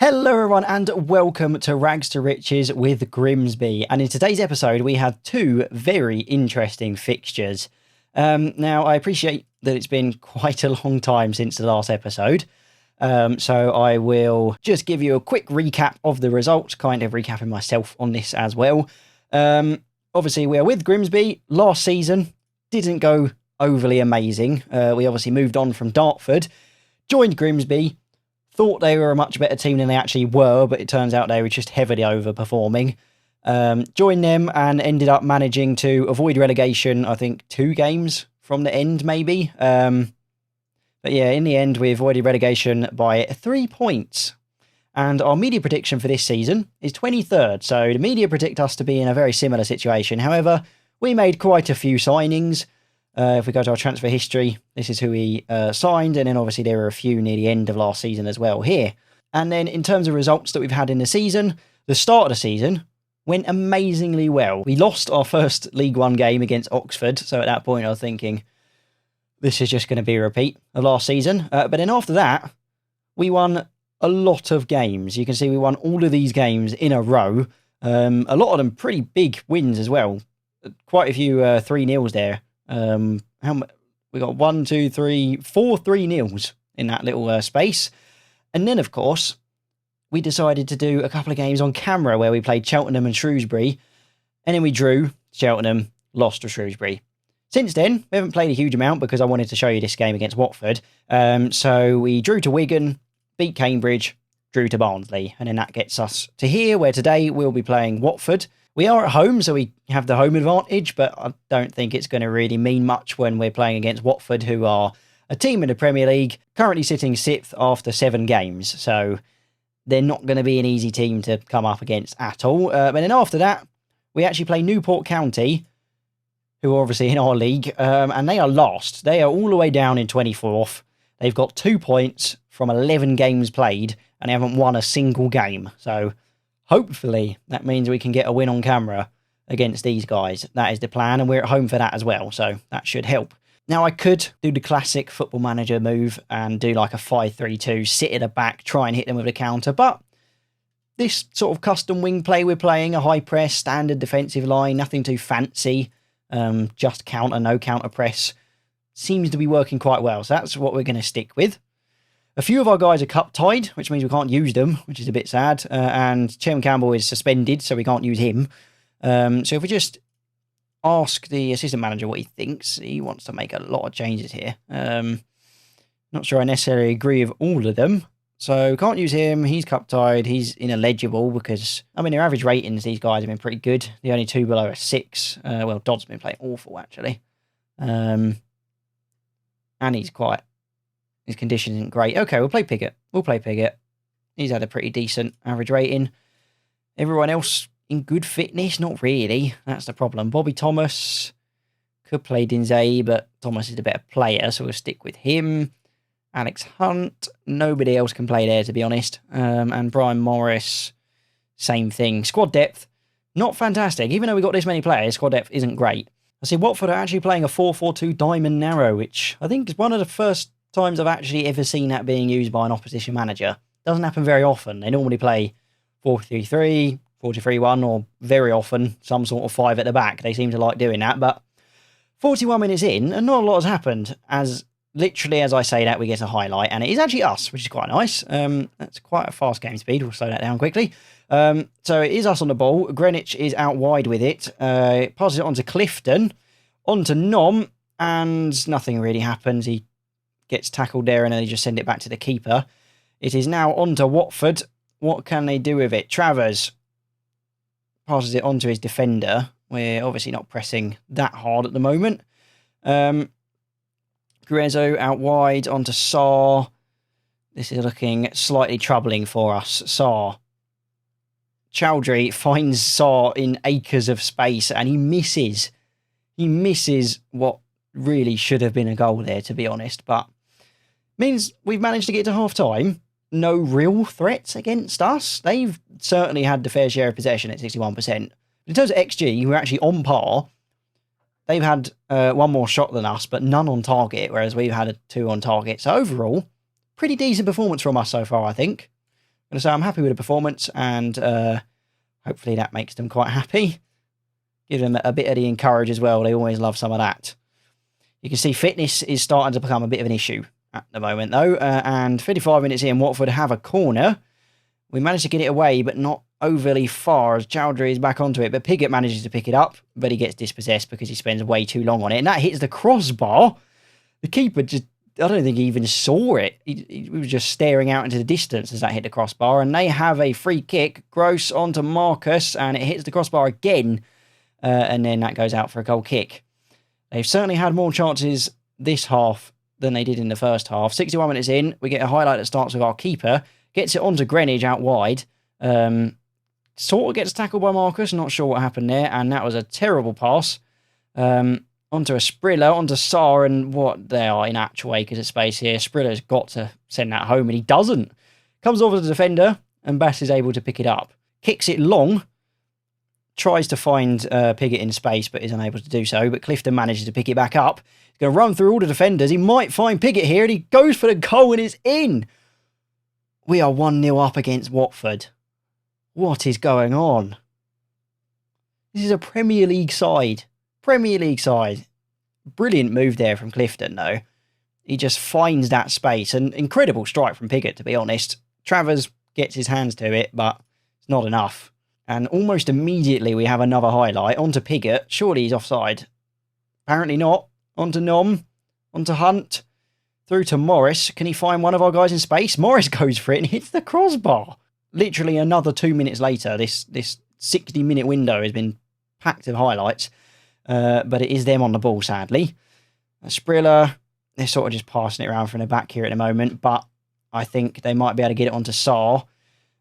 Hello everyone and welcome to Rags to Riches with Grimsby, and in today's episode we have two very interesting fixtures. Now I appreciate that it's been quite a long time since the last episode, so I will just give you a quick recap of the results, kind of recapping myself on this as well. Obviously we are with Grimsby. Last season didn't go overly amazing. We obviously moved on from Dartford, joined Grimsby, thought they were a much better team than they actually were, but it turns out they were just heavily overperforming. Joined them and ended up managing to avoid relegation, I think 2 games from the end, maybe. But yeah, in the end, we avoided relegation by 3 points. And our media prediction for this season is 23rd, so the media predict us to be in a very similar situation. However, we made quite a few signings. If we go to our transfer history, this is who we signed, and then obviously there were a few near the end of last season as well here. And then in terms of results that we've had in the season, the start of the season went amazingly well. We lost our first League One game against Oxford, so at that point I was thinking, this is just going to be a repeat of last season. But then after that, we won a lot of games. You can see we won all of these games in a row. A lot of them pretty big wins as well. Quite a few 3-0s there. We got 1, 2, 3, 4 3-0s in that little space. And then, of course, we decided to do a couple of games on camera where we played Cheltenham and Shrewsbury. And then we drew Cheltenham, lost to Shrewsbury. Since then, we haven't played a huge amount because I wanted to show you this game against Watford. So we drew to Wigan, beat Cambridge, drew to Barnsley. And then that gets us to here, where today we'll be playing Watford. We are at home, so we have the home advantage, but I don't think it's going to really mean much when we're playing against Watford, who are a team in the Premier League, currently sitting 6th after 7 games. So they're not going to be an easy team to come up against at all. But then after that, we actually play Newport County, who are obviously in our league, and they are last. They are all the way down in 24th. They've got 2 points from 11 games played, and they haven't won a single game. So hopefully that means we can get a win on camera against these guys. That is the plan, and we're at home for that as well, so that should help. Now, I could do the classic Football Manager move and do like a 5-3-2, sit at the back, try and hit them with a counter, but this sort of custom wing play we're playing, a high press, standard defensive line, nothing too fancy, just counter, no counter press, seems to be working quite well, so that's what we're going to stick with. A few of our guys are cup tied, which means we can't use them, which is a bit sad. And Chairman Campbell is suspended, so we can't use him. So if we just ask the assistant manager what he thinks, he wants to make a lot of changes here. Not sure I necessarily agree with all of them. So can't use him. He's cup tied. He's ineligible because, I mean, their average ratings, these guys have been pretty good. The only 2 below are 6. Well, Dodd's been playing awful, actually. And he's quite... His condition isn't great. Okay, we'll play Piggott. He's had a pretty decent average rating. Everyone else in good fitness? Not really. That's the problem. Bobby Thomas could play Dinzay, but Thomas is a better player, so we'll stick with him. Alex Hunt. Nobody else can play there, to be honest. And Brian Morris, same thing. Squad depth, not fantastic. Even though we got this many players, squad depth isn't great. I see Watford are actually playing a 4-4-2 diamond narrow, which I think is one of the first times I've actually ever seen that being used by an opposition manager. Doesn't happen very often. They normally play 4-3-3, 4-2-3-1, or very often some sort of 5 at the back. They seem to like doing that, but 41 minutes in, and not a lot has happened. As literally as I say that, we get a highlight, and it is actually us, which is quite nice. That's quite a fast game speed. We'll slow that down quickly. So it is us on the ball. Greenwich is out wide with it. It passes it on to Clifton, on to Nom, and nothing really happens. He gets tackled there, and then they just send it back to the keeper. It is now on to Watford. What can they do with it? Travers passes it on to his defender. We're obviously not pressing that hard at the moment. Grezzo out wide onto Saar. This is looking slightly troubling for us. Saar. Chowdhury finds Saar in acres of space, and he misses. He misses what really should have been a goal there, to be honest, but means we've managed to get to half-time. No real threats against us. They've certainly had the fair share of possession at 61%. In terms of XG, we're actually on par. They've had 1 more shot than us, but none on target, whereas we've had 2 on target. So overall, pretty decent performance from us so far, I think. going to say I'm happy with the performance, and hopefully that makes them quite happy. Give them a bit of the encourage as well. They always love some of that. You can see fitness is starting to become a bit of an issue at the moment, though. And 55 minutes in, Watford have a corner. We managed to get it away, but not overly far, as Chowdhury is back onto it. But Pigott manages to pick it up, but he gets dispossessed because he spends way too long on it. And that hits the crossbar. The keeper just, I don't think he even saw it. He was just staring out into the distance as that hit the crossbar. And they have a free kick. Gross onto Marcus, and it hits the crossbar again. And then that goes out for a goal kick. They've certainly had more chances this half than they did in the first half. 61 minutes in, we get a highlight that starts with our keeper. Gets it onto Greenwich out wide. Sort of gets tackled by Marcus. Not sure what happened there. And that was a terrible pass. Onto a Sprilla, onto Sarr, and what they are in actual acres of space here. Sprilla's got to send that home, and he doesn't. Comes over to the defender, and Bass is able to pick it up. Kicks it long. Tries to find Pigott in space, but is unable to do so. But Clifton manages to pick it back up. He's going to run through all the defenders. He might find Pigott here, and he goes for the goal, and it's in. We are 1-0 up against Watford. What is going on? This is a Premier League side. Premier League side. Brilliant move there from Clifton, though. He just finds that space. An incredible strike from Pigott, to be honest. Travers gets his hands to it, but it's not enough. And almost immediately we have another highlight. Onto Pigott. Surely he's offside. Apparently not. Onto Nom. Onto Hunt. Through to Morris. Can he find one of our guys in space? Morris goes for it and hits the crossbar. Literally another 2 minutes later, this 60-minute window has been packed of highlights. But it is them on the ball, sadly. Sprilla, they're sort of just passing it around from the back here at the moment. But I think they might be able to get it onto Sarr.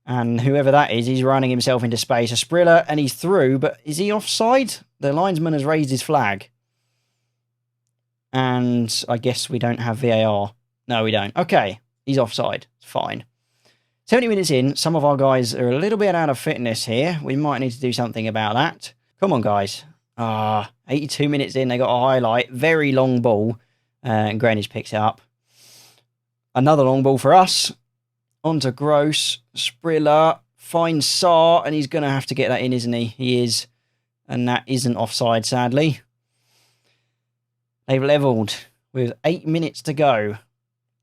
And whoever that is, he's running himself into space. A Sprilla, and he's through, but is he offside? The linesman has raised his flag. And I guess we don't have VAR. No, we don't. Okay, he's offside. It's fine. 70 minutes in, some of our guys are a little bit out of fitness here. We might need to do something about that. Come on, guys. 82 minutes in, they got a highlight. Very long ball. And Greenwich picks it up. Another long ball for us. Onto Gross. Sprilla finds Sarr, and he's going to have to get that in, isn't he? He is. And that isn't offside, sadly. They've levelled with 8 minutes to go.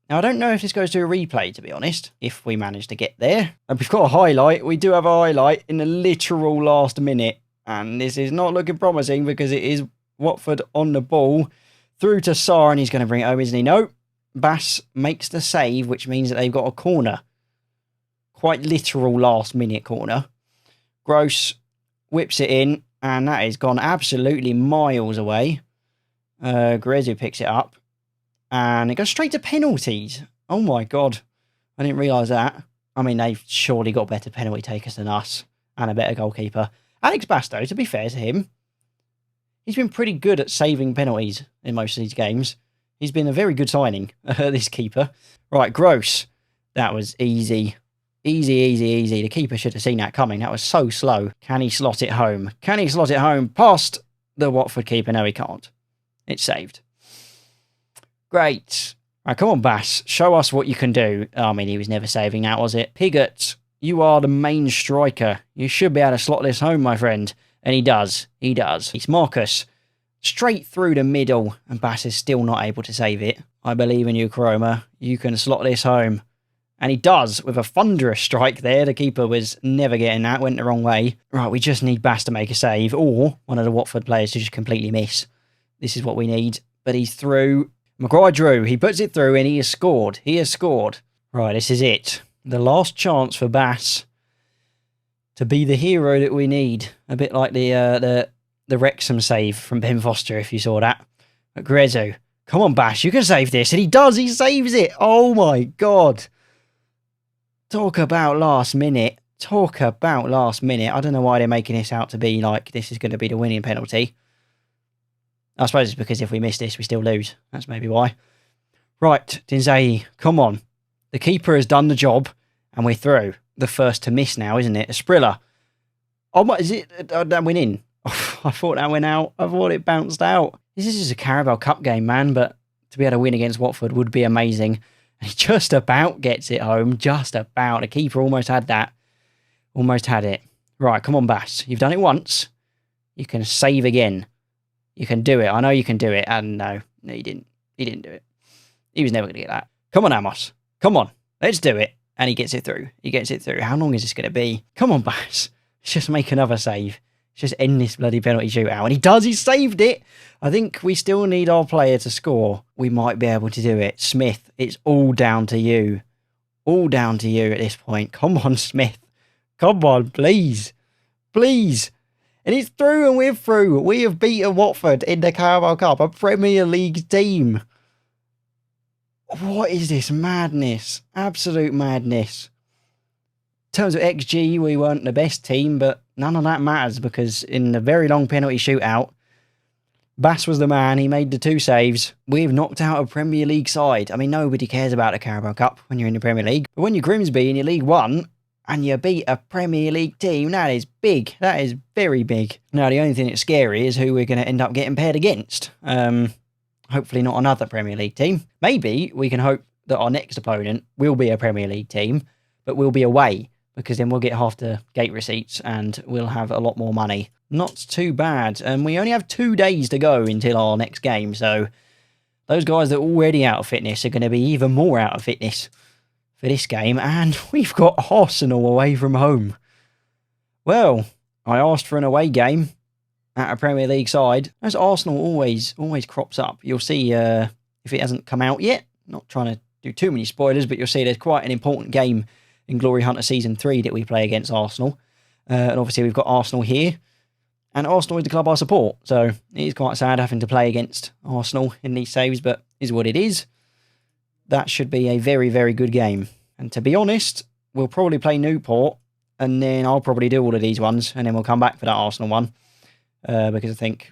Now, I don't know if this goes to a replay, to be honest, if we manage to get there. And we've got a highlight. We do have a highlight in the literal last minute. And this is not looking promising because it is Watford on the ball. Through to Sarr, and he's going to bring it home, isn't he? No. Bass makes the save, which means that they've got a corner. Quite literal last-minute corner. Gross whips it in, and that has gone absolutely miles away. Grimsby picks it up, and it goes straight to penalties. Oh my God. I didn't realise that. I mean, they've surely got better penalty takers than us, and a better goalkeeper. Alex Bastow, to be fair to him, he's been pretty good at saving penalties in most of these games. He's been a very good signing, this keeper. Right, Gross. That was easy. Easy. The keeper should have seen that coming. That was so slow. Can he slot it home? Can he slot it home past the Watford keeper? No, he can't. It's saved. Great. Right, come on, Bass. Show us what you can do. I mean, he was never saving that, was it? Pigott, you are the main striker. You should be able to slot this home, my friend. And he does. He does. It's Marcus. Straight through the middle. And Bass is still not able to save it. I believe in you, Koroma. You can slot this home. And he does, with a thunderous strike there. The keeper was never getting that, went the wrong way. Right, we just need Bass to make a save, or one of the Watford players to just completely miss. This is what we need. But he's through. Maguire-Drew, he puts it through, and he has scored. He has scored. Right, this is it. The last chance for Bass to be the hero that we need. A bit like the Wrexham save from Ben Foster, if you saw that. But Grezzo, come on, Bass, you can save this. And he does, he saves it. Oh my God. Talk about last minute. Talk about last minute. I don't know why they're making this out to be like this is going to be the winning penalty. I suppose it's because if we miss this, we still lose. That's maybe why. Right, Dinzai, come on. The keeper has done the job, and we're through. The first to miss now, isn't it? A Sprilla. Oh, what is it? That went in. Oh, I thought that went out. I thought it bounced out. This is just a Carabao Cup game, man, but to be able to win against Watford would be amazing. And he just about gets it home. Just about. The keeper almost had that. Almost had it. Right, come on, Bass. You've done it once. You can save again. You can do it. I know you can do it. And no, he didn't. He didn't do it. He was never going to get that. Come on, Amos. Come on. Let's do it. And he gets it through. He gets it through. How long is this going to be? Come on, Bass. Let's just make another save. Let's just end this bloody penalty shootout. And he does. He saved it. I think we still need our player to score. We might be able to do it. Smith, it's all down to you. All down to you at this point. Come on, Smith. Come on, please. Please. And it's through and we're through. We have beaten Watford in the Carabao Cup, a Premier League team. What is this madness? Absolute madness. In terms of XG, we weren't the best team, but none of that matters because in the very long penalty shootout, Bass was the man. He made the 2 saves. We've knocked out a Premier League side. I mean, nobody cares about the Carabao Cup when you're in the Premier League. But when you're Grimsby in your League One and you beat a Premier League team, that is big. That is very big. Now, the only thing that's scary is who we're going to end up getting paired against. Hopefully not another Premier League team. Maybe we can hope that our next opponent will be a Premier League team, but we'll be away because then we'll get half the gate receipts and we'll have a lot more money. Not too bad. And we only have 2 days to go until our next game. So those guys that are already out of fitness are going to be even more out of fitness for this game. And we've got Arsenal away from home. Well, I asked for an away game at a Premier League side. As Arsenal always crops up. You'll see if it hasn't come out yet. Not trying to do too many spoilers, but you'll see there's quite an important game in Glory Hunter Season 3 that we play against Arsenal. And obviously we've got Arsenal here. And Arsenal is the club I support, so it is quite sad having to play against Arsenal in these saves, but is what it is. That should be a very, very good game. And to be honest, we'll probably play Newport, and then I'll probably do all of these ones, and then we'll come back for that Arsenal one, because I think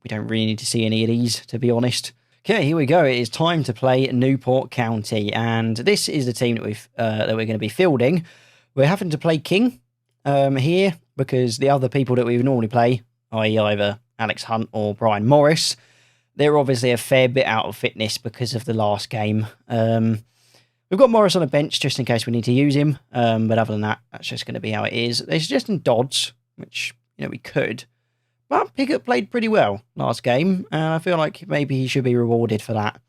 we don't really need to see any of these, to be honest. Okay, here we go. It is time to play Newport County, and this is the team that we're going to be fielding. We're having to play King here, because the other people that we would normally play, i.e. either Alex Hunt or Brian Morris, they're obviously a fair bit out of fitness because of the last game. We've got Morris on the bench just in case we need to use him, but other than that, that's just going to be how it is. They're suggesting Dodds, which, we could, but Piggott played pretty well last game, and I feel like maybe he should be rewarded for that.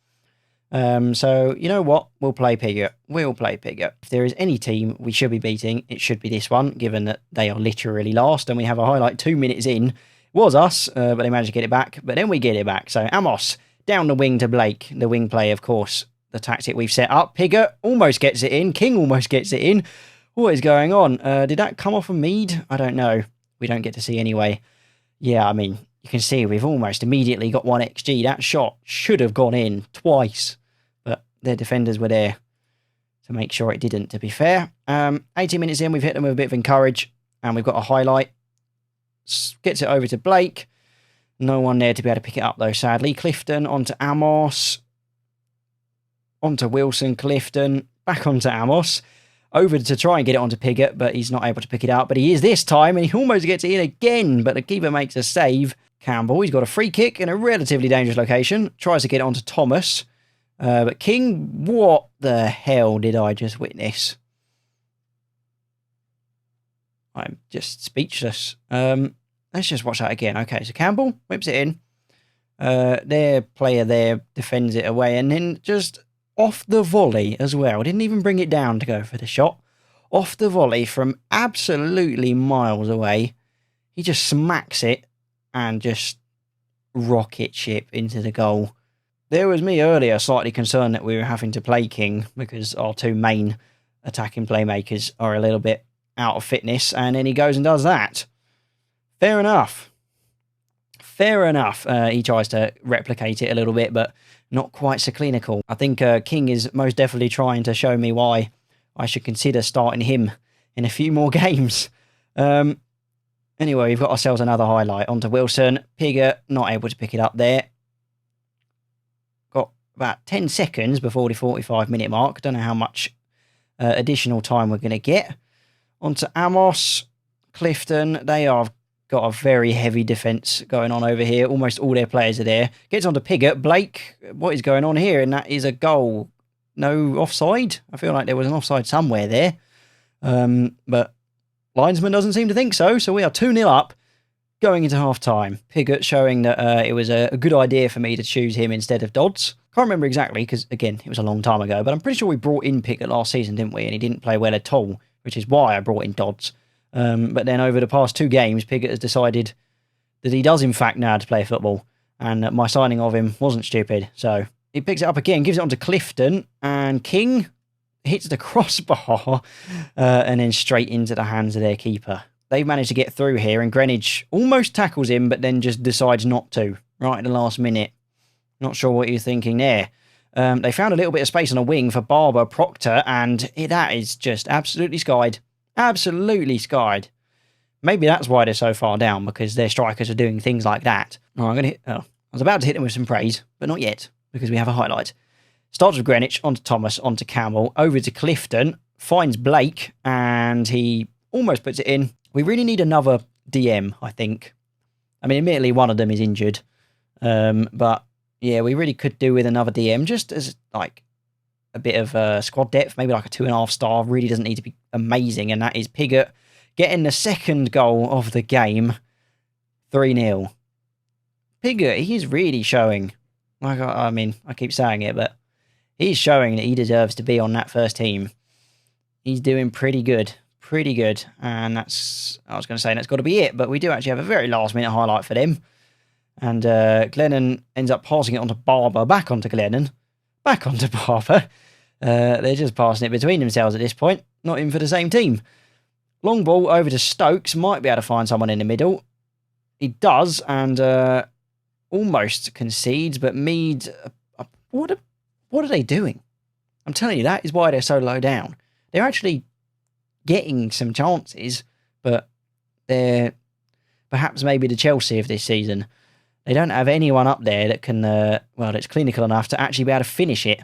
So, you know what? We'll play Piggott. We'll play Piggott. If there is any team we should be beating, it should be this one, given that they are literally last, and we have a highlight 2 minutes in. It was us, but they managed to get it back, but then we get it back. So, Amos, down the wing to Blake. The wing play, of course, the tactic we've set up. Piggott almost gets it in. King almost gets it in. What is going on? Did that come off of Mead? I don't know. We don't get to see anyway. Yeah, I mean, you can see we've almost immediately got 1 XG. That shot should have gone in twice. Their defenders were there to make sure it didn't, to be fair. 18 minutes in, we've hit them with a bit of encourage, and we've got a highlight. Gets it over to Blake. No one there to be able to pick it up, though, sadly. Clifton onto Amos. Onto Wilson, Clifton. Back onto Amos. Over to try and get it onto Piggott, but he's not able to pick it up. But he is this time, and he almost gets it in again, but the keeper makes a save. Campbell, he's got a free kick in a relatively dangerous location. Tries to get it onto Thomas. But King, what the hell did I just witness? I'm just speechless. Let's just watch that again. Okay, so Campbell whips it in. Their player there defends it away, and then just off the volley as well. Didn't even bring it down to go for the shot. Off the volley from absolutely miles away. He just smacks it and just rocket ship into the goal. There was me earlier slightly concerned that we were having to play King because our 2 main attacking playmakers are a little bit out of fitness, and then he goes and does that. Fair enough. Fair enough. He tries to replicate it a little bit, but not quite so clinical. I think King is most definitely trying to show me why I should consider starting him in a few more games. Anyway, we've got ourselves another highlight. Onto Wilson. Piggott, not able to pick it up there. About 10 seconds before the 45-minute mark. Don't know how much additional time we're going to get. On to Amos, Clifton. They have got a very heavy defence going on over here. Almost all their players are there. Gets on to Piggott. Blake, what is going on here? And that is a goal. no offside. I feel like there was an offside somewhere there. But linesman doesn't seem to think so. So we are 2-0 up going into half-time. Pigott showing that it was a good idea for me to choose him instead of Dodds. Can't remember exactly because, again, it was a long time ago. But I'm pretty sure we brought in Pigott last season, didn't we? And he didn't play well at all, which is why I brought in Dodds. But then over the past 2 games, Pigott has decided that he does, in fact, know how to play football. And my signing of him wasn't stupid. So he picks it up again, gives it on to Clifton, and King hits the crossbar and then straight into the hands of their keeper. They've managed to get through here, and Greenwich almost tackles him, but then just decides not to, right at the last minute. Not sure what you're thinking there. They found a little bit of space on a wing for Barber Proctor, and that is just absolutely skied. Absolutely skied. Maybe that's why they're so far down, because their strikers are doing things like that. Oh, I was about to hit them with some praise, but not yet, because we have a highlight. Starts with Greenwich, onto Thomas, onto Campbell, over to Clifton, finds Blake, and he almost puts it in. We really need another DM, I think. I mean, admittedly, one of them is injured. But, yeah, we really could do with another DM, just as, like, a bit of squad depth, maybe like a 2.5 star. Really doesn't need to be amazing, and that is Pigott getting the second goal of the game. 3-0. Pigott, he's really showing. Like, I mean, I keep saying it, but he's showing that he deserves to be on that first team. He's doing pretty good. Pretty good. And that's, I was going to say, that's got to be it. But we do actually have a very last-minute highlight for them. And Glennon ends up passing it on to Barber. Back onto Glennon. Back onto Barber. They're just passing it between themselves at this point. Not even for the same team. Long ball over to Stokes. Might be able to find someone in the middle. He does. And almost concedes. But Mead... What are they doing? I'm telling you, that is why they're so low down. They're actually getting some chances, but they're perhaps maybe the Chelsea of this season. They don't have anyone up there that can, that's clinical enough to actually be able to finish it.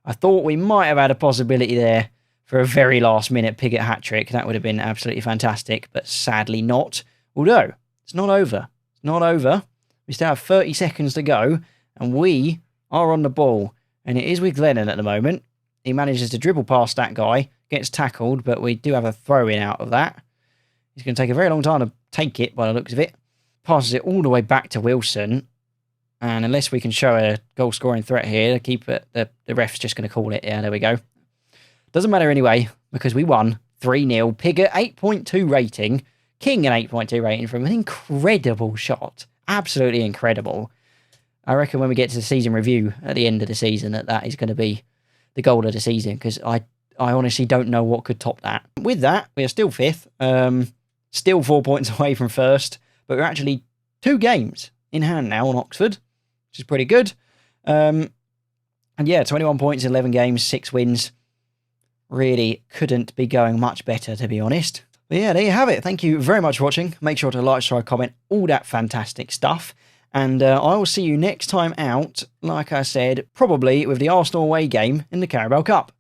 I thought we might have had a possibility there for a very last-minute Pigott hat-trick. That would have been absolutely fantastic, but sadly not. Although, it's not over. It's not over. We still have 30 seconds to go, and we are on the ball. And it is with Glennon at the moment. He manages to dribble past that guy, gets tackled, but we do have a throw-in out of that. He's going to take a very long time to take it, by the looks of it. Passes it all the way back to Wilson. And unless we can show a goal-scoring threat here, the ref's just going to call it. Yeah, there we go. Doesn't matter anyway, because we won 3-0. Pigott, 8.2 rating. King, an 8.2 rating from an incredible shot. Absolutely incredible. I reckon when we get to the season review at the end of the season, that is going to be the goal of the season, because I honestly don't know what could top that. With that, we are still 5th, still 4 points away from 1st, but we're actually 2 games in hand now on Oxford, which is pretty good. And yeah, 21 points, 11 games, 6 wins. Really couldn't be going much better, to be honest. But yeah, there you have it. Thank you very much for watching. Make sure to like, subscribe, comment, all that fantastic stuff. And I will see you next time out, like I said, probably with the Arsenal away game in the Carabao Cup.